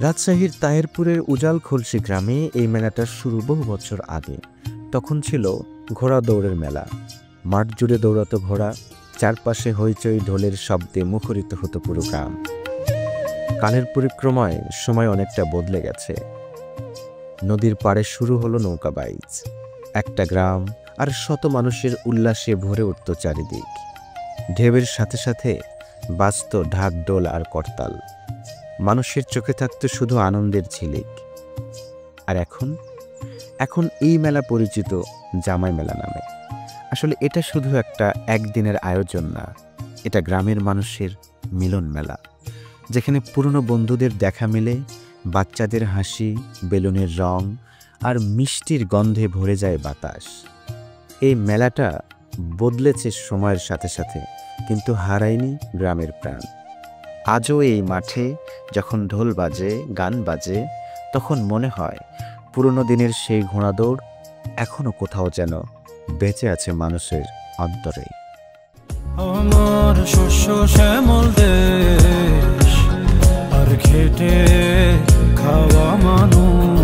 রাজশাহীর তাহেরপুরের উজাল খলসি গ্রামে এই মেলাটার শুরু বহু বছর আগে। তখন ছিল ঘোড়া দৌড়ের মেলা। মাঠ জুড়ে দৌড়াতো ঘোড়া, চারপাশে হইচই ঢোলের শব্দে মুখরিত হতো পুরো গ্রাম। কালের পরিক্রমায় সময় অনেকটা বদলে গেছে। নদীর পাড়ে শুরু হলো নৌকা বাইচ। একটা গ্রাম আর শত মানুষের উল্লাসে ভরে উঠত চারিদিক। ঢেউয়ের সাথে সাথে বাজত ঢাক ডোল আর করতাল। মানুষের চোখে থাকত শুধু আনন্দের ঝিলিক। আর এখন এই মেলা পরিচিত জামাই মেলা নামে। আসলে এটা শুধু একটা একদিনের আয়োজন না, এটা গ্রামের মানুষের মিলন মেলা, যেখানে পুরনো বন্ধুদের দেখা মেলে, বাচ্চাদের হাসি, বেলুনের রং আর মিষ্টির গন্ধে ভরে যায় বাতাস। এই মেলাটা বদলেছে সময়ের সাথে সাথে, কিন্তু হারায়নি গ্রামের প্রাণ। আজও এই মাঠে যখন ঢোল বাজে, গান বাজে, তখন মনে হয় পুরনো দিনের সেই ঘোড়াদৌড় এখনো কোথাও যেন বেঁচে আছে মানুষের অন্তরে। আমার শস্য শ্যামল দেশ আর খেটে খাওয়া মানুষ।